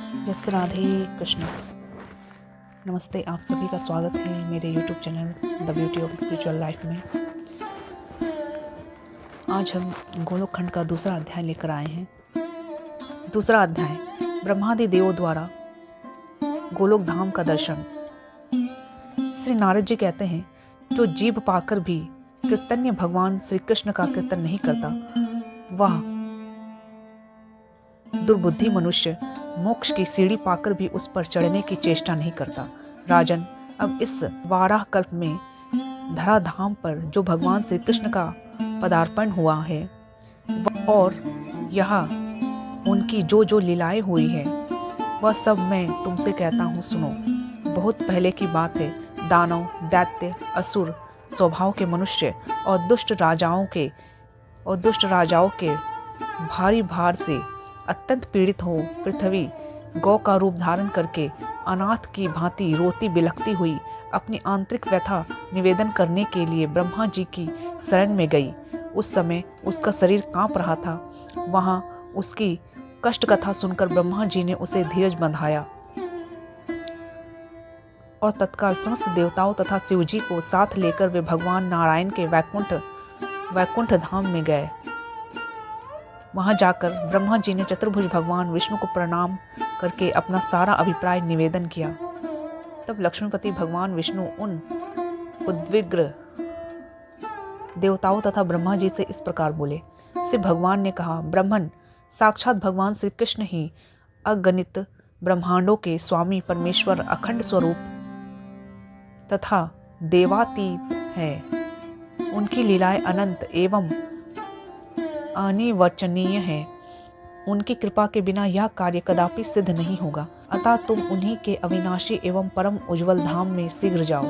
जय राधे कृष्ण। नमस्ते, आप सभी का स्वागत है मेरे YouTube channel the beauty of spiritual life में। आज हम गोलोक खंड का दूसरा अध्याय लेकर आए हैं। दूसरा अध्याय, ब्रह्मादि देवों द्वारा गोलोक धाम का दर्शन। श्री नारद जी कहते हैं, जो जीभ पाकर भी कृतज्ञ भगवान श्री कृष्ण का कीर्तन नहीं करता, वह दुर्बुद्धि मनुष्य मोक्ष की सीढ़ी पाकर भी उस पर चढ़ने की चेष्टा नहीं करता। राजन, अब इस वाराह कल्प में धराधाम पर जो भगवान श्री कृष्ण का पदार्पण हुआ है और यहाँ उनकी जो जो लीलाएं हुई है, वह सब मैं तुमसे कहता हूँ, सुनो। बहुत पहले की बात है। दानव, दैत्य, असुर स्वभाव के मनुष्य और दुष्ट राजाओं के भारी भार से अत्यंत पीड़ित हो पृथ्वी गौ का रूप धारण करके अनाथ की भांति रोती बिलखती हुई अपनी आंतरिक व्यथा निवेदन करने के लिए ब्रह्मा जी की शरण में गई। उस समय उसका शरीर कांप रहा था। वहां उसकी कष्ट कथा सुनकर ब्रह्मा जी ने उसे धीरज बंधाया और तत्काल समस्त देवताओं तथा शिव जी को साथ लेकर वे भगवान नारायण के वैकुंठ धाम में गए। वहां जाकर ब्रह्मा जी ने चतुर्भुज भगवान विष्णु को प्रणाम करके अपना सारा अभिप्राय निवेदन किया। तब लक्ष्मीपति भगवान विष्णु उन उद्विग्न देवताओं तथा ब्रह्मा जी से इस प्रकार बोले। से भगवान ने कहा, ब्राह्मण, साक्षात भगवान श्री कृष्ण ही अगणित ब्रह्मांडों के स्वामी परमेश्वर अखंड स्वरूप तथा देवातीत है। उनकी लीलाएं अनंत एवं अनिर्वचनीय है। उनकी कृपा के बिना यह कार्य कदापि सिद्ध नहीं होगा। अतः तुम उन्हीं के अविनाशी एवं परम उज्जवल धाम में शीघ्र जाओ।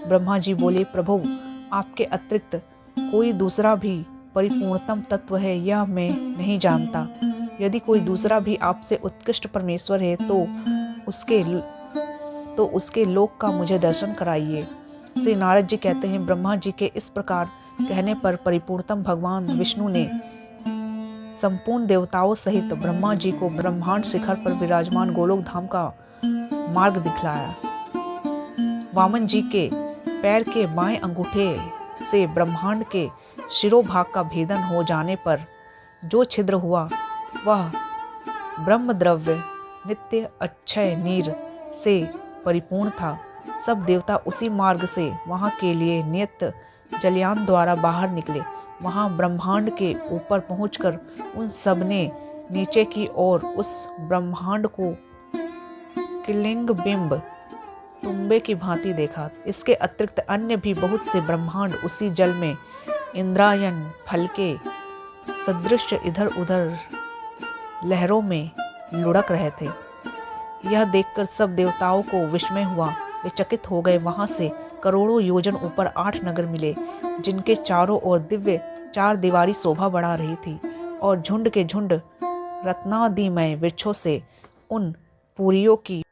ब्रह्मा जी बोले, प्रभु, आपके अतिरिक्त कोई दूसरा भी परिपूर्णतम तत्व है, यह मैं नहीं जानता। यदि कोई दूसरा भी आपसे उत्कृष्ट परमेश्वर है तो उसके लोक का मुझे दर्शन कराइए। श्री नारद जी कहते हैं, ब्रह्मा जी के इस प्रकार कहने पर परिपूर्णतम भगवान विष्णु ने संपूर्ण देवताओं सहित ब्रह्मा जी को ब्रह्मांड शिखर पर विराजमान गोलोक धाम का मार्ग दिखलाया। वामन जी के पैर के बाएं अंगूठे से ब्रह्मांड के शिरोभाग का भेदन हो जाने पर जो छिद्र हुआ, वह ब्रह्म द्रव्य नित्य अक्षय नीर से परिपूर्ण था। सब देवता उसी मार्ग से वहां के लिए नियत जलयान द्वारा बाहर निकले। वहां ब्रह्मांड के ऊपर पहुंचकर उन सब ने नीचे की ओर उस ब्रह्मांड को किलिंग बिंब तुम्बे की भांति देखा। इसके अतिरिक्त अन्य भी बहुत से ब्रह्मांड उसी जल में इंद्रायण फल के सदृश इधर उधर लहरों में लुढ़क रहे थे। यह देखकर सब देवताओं को विस्मय हुआ। वे चकित हो गए। वहां से करोड़ों योजन ऊपर 8 नगर मिले, जिनके चारों ओर दिव्य 4 दीवारी शोभा बढ़ा रही थी और झुंड के झुंड रत्नादिमय वृक्षों से उन पुरियों की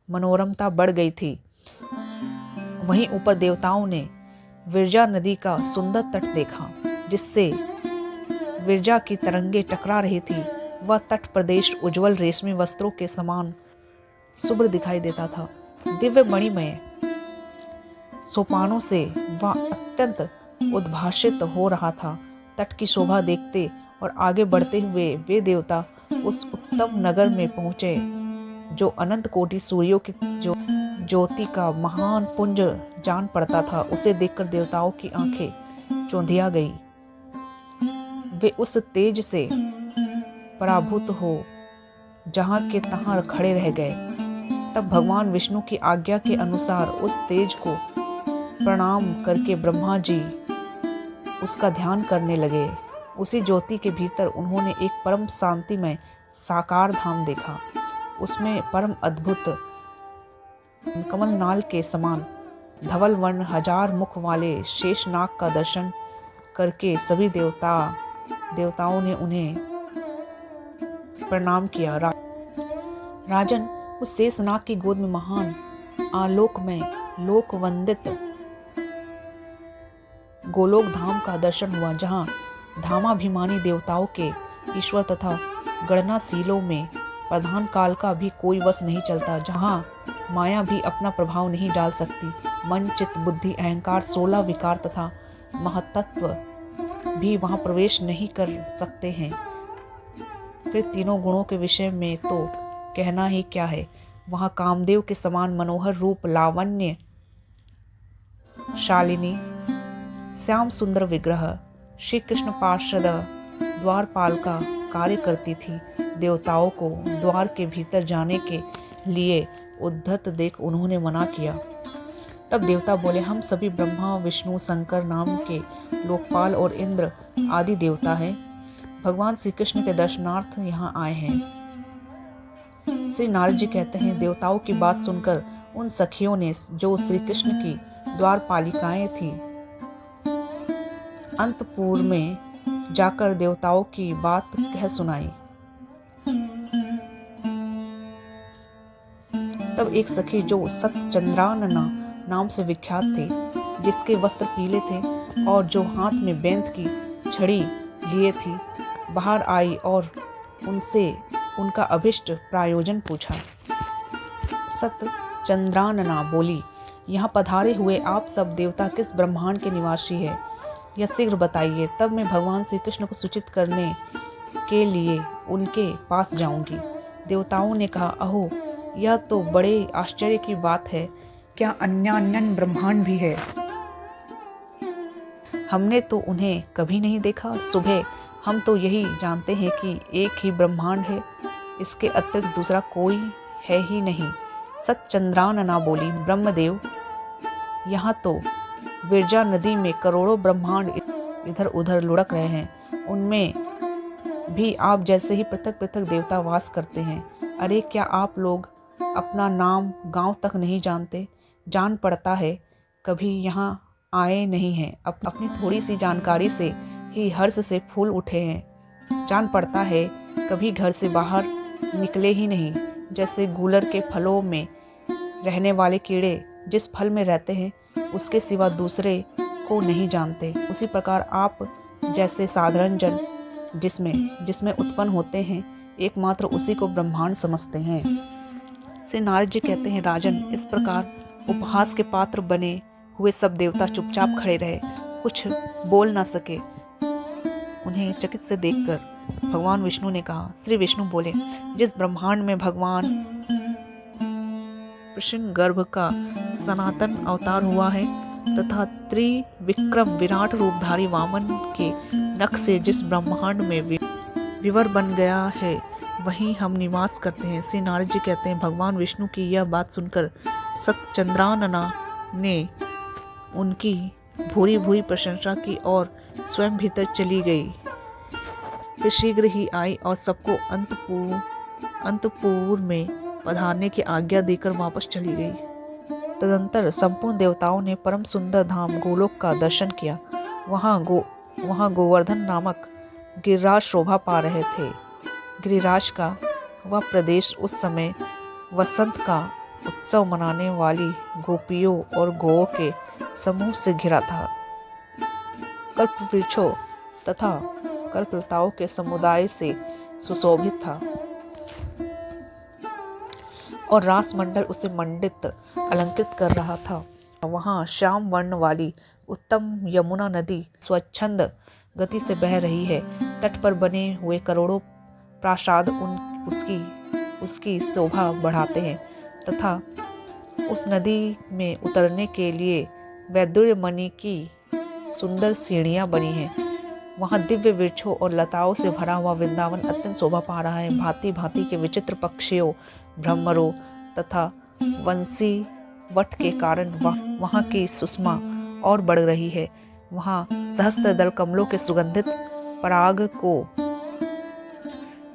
मनोरमता बढ़ गई थी। वहीं ऊपर देवताओं ने विरजा नदी का सुंदर तट देखा, जिससे विरजा की तरंगे टकरा रही थी। वह तट प्रदेश उज्जवल रेशमी वस्त्रों के समान शुभ्र दिखाई देता था। दिव्य मणिमय सोपानों से वह अत्यंत उद्भासित हो रहा था। तट की शोभा देखते और आगे बढ़ते हुए वे देवता उस उत्तम नगर में पहुंचे, जो अनंत कोटि सूर्यों की ज्योति का महान पुंज जान पड़ता था। उसे देखकर देवताओं की आंखें चौंधिया गई। वे उस तेज से पराभूत हो जहां के तहां खड़े रह गए। तब भगवान विष्णु की आज्ञा के अनुसार उस तेज को प्रणाम करके ब्रह्मा जी उसका ध्यान करने लगे। उसी ज्योति के भीतर उन्होंने एक परम शांतिमय साकार धाम देखा। उसमें परम अद्भुत कमलनाल के समान धवल वर्ण 1000 मुख वाले शेषनाग का दर्शन करके सभी देवताओं ने उन्हें प्रणाम किया। राजन, उस शेषनाग की गोद में महान आलोकमय लोकवंदित गोलोक धाम का दर्शन हुआ, जहां धामाभिमानी देवताओं के ईश्वर तथा गणनाशीलों में प्रधान काल का भी कोई वश नहीं चलता, जहाँ माया भी अपना प्रभाव नहीं डाल सकती। मन, चित्त, बुद्धि, अहंकार, 16 विकार तथा महतत्व भी वहाँ प्रवेश नहीं कर सकते हैं। फिर तीनों गुणों के विषय में तो कहना ही क्या है। वहाँ कामदेव के समान मनोहर रूप, लावण्य शालिनी, श्याम सुंदर विग्रह, श्री कृष्ण पार्षद द्वारपाल का कार्य करती थी। देवताओं को द्वार के भीतर जाने के लिए उद्धत देख उन्होंने मना किया। तब देवता बोले, हम सभी ब्रह्मा, विष्णु, शंकर नाम के लोकपाल और इंद्र आदि देवता हैं। भगवान श्री कृष्ण के दर्शनार्थ यहाँ आए हैं। श्री नारद जी कहते हैं, देवताओं की बात सुनकर उन सखियों ने, जो श्री कृष्ण की द्वारपालिकाएं थी, अंतपुर में जाकर देवताओं की बात कह सुनाई। तब एक सखी, जो सतचंद्रानना नाम से विख्यात थे, जिसके वस्त्र पीले थे और जो हाथ में बेंत की छड़ी लिए थी, बाहर आई और उनसे उनका अभिष्ट प्रायोजन पूछा। सतचंद्रानना बोली, यहाँ पधारे हुए आप सब देवता किस ब्रह्मांड के निवासी है, यह शीघ्र बताइए, तब मैं भगवान श्री कृष्ण को सूचित करने के लिए उनके पास जाऊंगी। देवताओं ने कहा, अहो, यह तो बड़े आश्चर्य की बात है। क्या अन्य ब्रह्मांड भी है? हमने तो उन्हें कभी नहीं देखा। सुबह हम तो यही जानते हैं कि एक ही ब्रह्मांड है, इसके अतिरिक्त दूसरा कोई है ही नहीं। सतचंद्रानना बोली, ब्रह्मदेव, यहाँ तो विरजा नदी में करोड़ों ब्रह्मांड इधर उधर लुढ़क रहे हैं, उनमें भी आप जैसे ही पृथक पृथक देवता वास करते हैं। अरे, क्या आप लोग अपना नाम गांव तक नहीं जानते? जान पड़ता है कभी यहाँ आए नहीं हैं, अपनी थोड़ी सी जानकारी से ही हर्ष से फूल उठे हैं। जान पड़ता है कभी घर से बाहर निकले ही नहीं। जैसे गूलर के फलों में रहने वाले कीड़े जिस फल में रहते हैं उसके सिवा दूसरे को नहीं जानते, उसी प्रकार आप जैसे साधारण जन जिसमें उत्पन्न होते हैं, एकमात्र उसी को ब्रह्मांड समझते हैं। श्री नारद जी कहते हैं, राजन, इस प्रकार उपहास के पात्र बने हुए सब देवता चुपचाप खड़े रहे, कुछ बोल ना सके। उन्हें चकित से देखकर भगवान विष्णु ने कहा। श्री विष्णु बोले, जिस ब्रह्मांड में भगवान कृष्ण गर्भ का सनातन अवतार हुआ है तथा त्रिविक्रम विराट रूपधारी वामन के नख से जिस ब्रह्मांड में विवर बन गया है, वहीं हम निवास करते हैं। श्री नारद जी कहते हैं, भगवान विष्णु की यह बात सुनकर सतचंद्रानना ने उनकी भूरी भूरी प्रशंसा की और स्वयं भीतर चली गई। फिर शीघ्र ही आई और सबको अंतपुर में पधारने की आज्ञा देकर वापस चली गई। तदंतर संपूर्ण देवताओं ने परम सुंदर धाम गोलोक का दर्शन किया। वहाँ गोवर्धन नामक गिरिराज शोभा पा रहे थे। गिरिराज का वह प्रदेश उस समय वसंत का उत्सव मनाने वाली गोपियों और गौओं के समूह से घिरा था। कल्पवृक्षों तथा कल्पलताओं के समुदाय से सुशोभित था और रासमंडल उसे मंडित अलंकृत कर रहा था। वहाँ श्याम वर्ण वाली उत्तम यमुना नदी स्वच्छंद गति से बह रही है। तट पर बने हुए करोड़ों प्रासाद उसकी शोभा बढ़ाते हैं तथा उस नदी में उतरने के लिए वैदुर्य मणि की सुंदर सीढ़ियाँ बनी हैं। वहाँ दिव्य वृक्षों और लताओं से भरा हुआ वृंदावन अत्यंत शोभा पा रहा है। भांति भांति के विचित्र पक्षियों, भ्रमरों तथा वंशी वट के कारण वहाँ की सुषमा और बढ़ रही है। वहाँ सहस्त्र दल कमलों के सुगंधित पराग को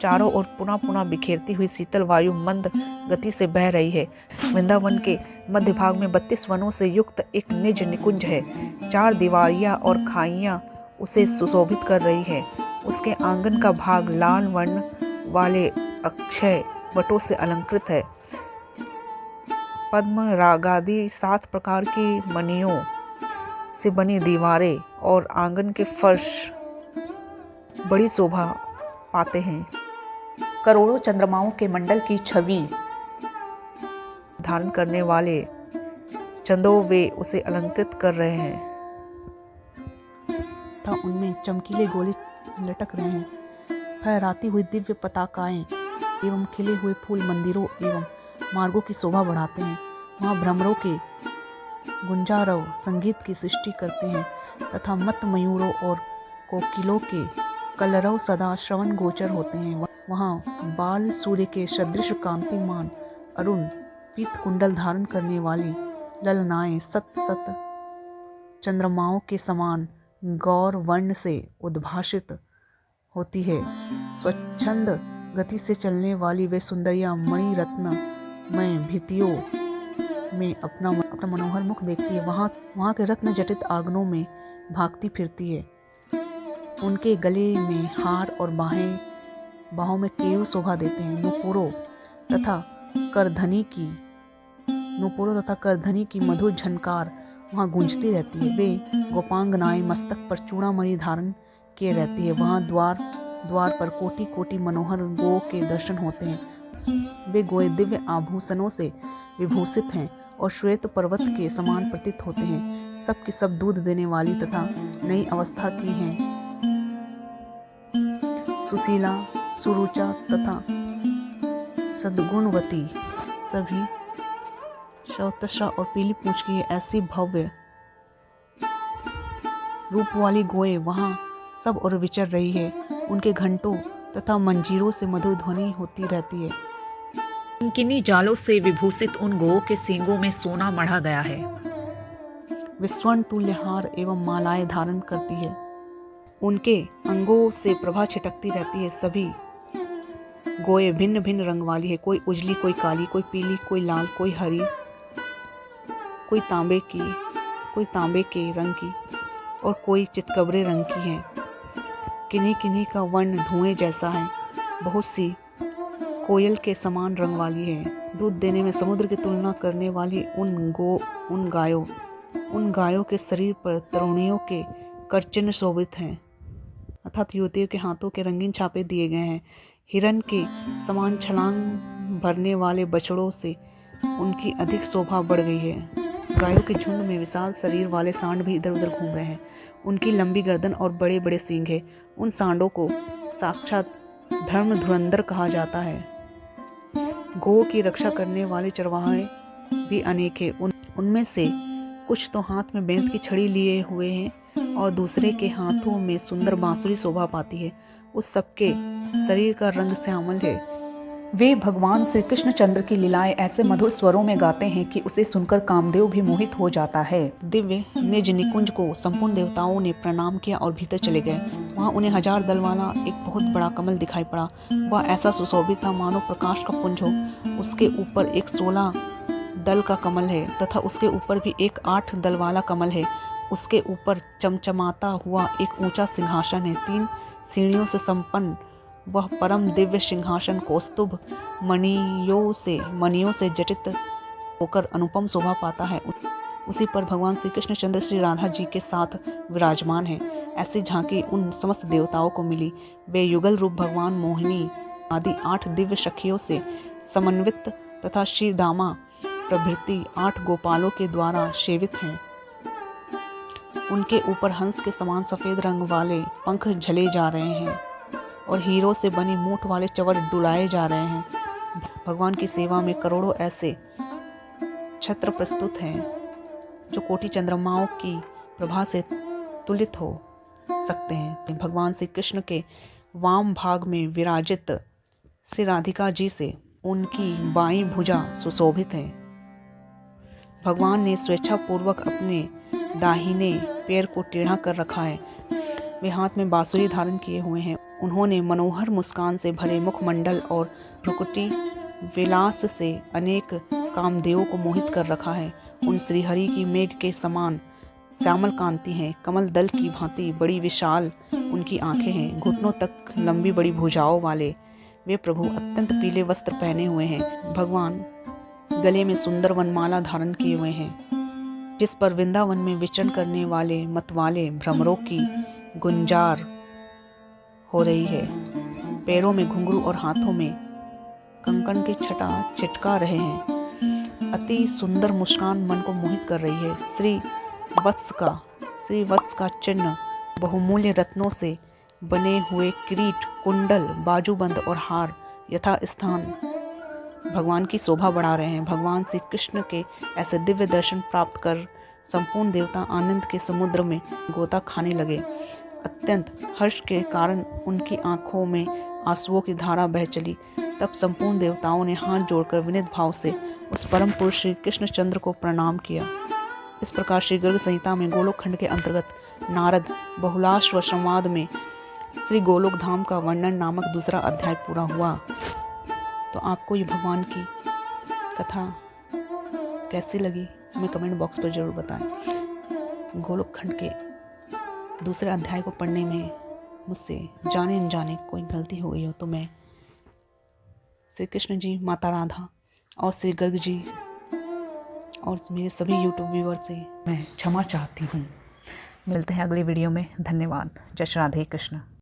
चारों ओर पुनः पुनः बिखेरती हुई शीतल वायु मंद गति से बह रही है। वृंदावन के मध्य भाग में 32 वनों से युक्त एक निज निकुंज है। 4 दीवारियां और खाइयां उसे सुशोभित कर रही है। उसके आंगन का भाग लाल वर्ण वाले अक्षय वटों से अलंकृत है। पद्म रागादि 7 प्रकार की मणियों से बनी दीवारें और आंगन के फर्श बड़ी शोभा पाते हैं। करोड़ों चंद्रमाओं के मंडल की छवि धारण करने वाले चंदों वे उसे अलंकृत कर रहे हैं तथा उनमें चमकीले गोले लटक रहे हैं। फहराती हुई दिव्य पताकाएं एवं खिले हुए फूल मंदिरों एवं मार्गों की शोभा बढ़ाते हैं। वहाँ भ्रमरों के गुंजारव संगीत की सृष्टि करते हैं तथा मत मयूरों और कोकिलों के कलरव सदा श्रवण गोचर होते हैं। वहाँ बाल सूर्य के सदृश कांतिमान अरुण पीत कुंडल धारण करने वाली ललनाएं सत सत चंद्रमाओं के समान गौर वर्ण से उद्भाषित होती है। स्वच्छंद गति से चलने वाली वे सुंदरियां मणि रत्न में भितियों में अपना मनोहर मुख देखती है। वहाँ के रत्न जटित आंगनों में भागती फिरती है। उनके गले में हार और बाहों में केयू शोभा देते हैं। नूपुरों तथा करधनी की मधुर झनकार वहाँ गूंजती रहती है। वे गोपांगनाएं मस्तक पर चूड़ामणि धारण किए रहती है। वहाँ द्वार पर कोटि कोटि मनोहर गो के दर्शन होते हैं। वे गोए दिव्य आभूषणों से विभूषित हैं और श्वेत पर्वत के समान प्रतीत होते हैं। सब की सब दूध देने वाली तथा नई अवस्था की हैं। सुशीला, सुरुचा तथा सद्गुणवती, सभी शौतशा और पीली पूंछ की ऐसी भव्य रूप वाली गोए वहाँ सब और विचर रही है। उनके घंटों तथा मंजीरों से मधुर ध्वनि होती रहती है। किन्हीं जालों से विभूषित उन गोओं के सींगों में सोना मढ़ा गया है। वे स्वर्ण तुल्य हार एवं मालाएं धारण करती है। उनके अंगों से प्रभा छिटकती रहती है। सभी गोए भिन्न भिन्न रंग वाली है। कोई उजली, कोई काली, कोई पीली, कोई लाल, कोई हरी, कोई तांबे के रंग की और कोई चितकबरे रंग की है। किन्हीं का वर्ण धुएं जैसा है। बहुत सी कोयल के समान रंग वाली है। दूध देने में समुद्र की तुलना करने वाली उन गायों के शरीर पर तरुणियों के करचिन्ह शोभित हैं, अर्थात युवतियों के हाथों के रंगीन छापे दिए गए हैं। हिरण के समान छलांग भरने वाले बछड़ों से उनकी अधिक शोभा बढ़ गई है। गायों के झुंड में विशाल शरीर वाले सांड भी इधर उधर घूम रहे हैं। उनकी लंबी गर्दन और बड़े बड़े सींग है। उन सांडों को साक्षात धर्म धुरंधर कहा जाता है। गौ की रक्षा करने वाले चरवाहे भी अनेक है। उनमें से कुछ तो हाथ में बेंत की छड़ी लिए हुए हैं और दूसरे के हाथों में सुंदर बांसुरी शोभा पाती है। उस सबके शरीर का रंग श्यामल है। वे भगवान श्री कृष्ण चंद्र की लीलाएं ऐसे मधुर स्वरों में गाते हैं कि उसे सुनकर कामदेव भी मोहित हो जाता है। दिव्य निज निकुंज को संपूर्ण देवताओं ने प्रणाम किया और भीतर चले गए। वहां उन्हें 1000 दल वाला एक बहुत बड़ा कमल दिखाई पड़ा। वह ऐसा सुशोभित था मानो प्रकाश का पुंज हो। उसके ऊपर एक 16 दल का कमल है तथा उसके ऊपर भी एक 8 दल वाला कमल है। उसके ऊपर चमचमाता हुआ एक ऊंचा सिंहासन है। 3 सीढ़ियों से संपन्न वह परम दिव्य सिंहासन कौस्तुभ मणियों से जटित होकर अनुपम शोभा पाता है। उसी पर भगवान श्री कृष्ण चंद्र श्री राधा जी के साथ विराजमान है। ऐसी झांकी उन समस्त देवताओं को मिली। वे युगल रूप भगवान मोहिनी आदि 8 दिव्य सखियों से समन्वित तथा श्री दामा प्रभृति 8 गोपालों के द्वारा सेवित हैं। उनके ऊपर हंस के समान सफेद रंग वाले पंख झले जा रहे हैं और हीरों से बनी मूठ वाले चवर डुलाए जा रहे हैं। भगवान की सेवा में करोड़ों ऐसे छत्र प्रस्तुत हैं जो कोटि चंद्रमाओं की प्रभा से तुलित हो सकते हैं। भगवान श्री कृष्ण के वाम भाग में विराजित श्री राधिका जी से उनकी बाईं भुजा सुशोभित है। भगवान ने स्वेच्छापूर्वक अपने दाहिने पैर को टेढ़ा कर रखा है। वे हाथ में बांसुरी धारण किए हुए हैं। उन्होंने मनोहर मुस्कान से भरे मुखमंडल और भ्रुकुटी विलास से अनेक कामदेवों को मोहित कर रखा है। उन श्रीहरि की मेघ के समान श्यामल कांति है। कमल दल की भांति बड़ी विशाल उनकी आंखें हैं। घुटनों तक लंबी बड़ी भुजाओं वाले वे प्रभु अत्यंत पीले वस्त्र पहने हुए हैं। भगवान गले में सुंदर वनमाला धारण किए हुए हैं, जिस पर वृंदावन में विचरण करने वाले मतवाले भ्रमरों की गुंजार हो रही है। पैरों में घुंघरू और हाथों में कंकण की छटा चिटका रहे हैं। अति सुंदर मुस्कान मन को मोहित कर रही है। श्री वत्स का चिन्ह, बहुमूल्य रत्नों से बने हुए किरीट, कुंडल, बाजूबंद और हार यथा स्थान भगवान की शोभा बढ़ा रहे हैं। भगवान श्री कृष्ण के ऐसे दिव्य दर्शन प्राप्त कर संपूर्ण देवता आनंद के समुद्र में गोता खाने लगे। अत्यंत हर्ष के कारण उनकी आंखों में आंसुओं की धारा बह चली। तब संपूर्ण देवताओं ने हाथ जोड़कर विनीत भाव से उस परम पुरुष श्री कृष्णचंद्र को प्रणाम किया। इस प्रकार श्री गर्ग संहिता में गोलोक खंड के अंतर्गत नारद बहुलाश्व संवाद में श्री गोलोक धाम का वर्णन नामक दूसरा अध्याय पूरा हुआ। तो आपको ये भगवान की कथा कैसी लगी हमें कमेंट बॉक्स पर जरूर बताएं। गोलोक खंड के दूसरे अध्याय को पढ़ने में मुझसे जाने अनजाने कोई गलती हो गई हो तो मैं श्री कृष्ण जी, माता राधा और श्री गर्ग जी और मेरे सभी यूट्यूब व्यूअर से मैं क्षमा चाहती हूँ। मिलते हैं अगली वीडियो में। धन्यवाद। जय श्री राधे कृष्ण।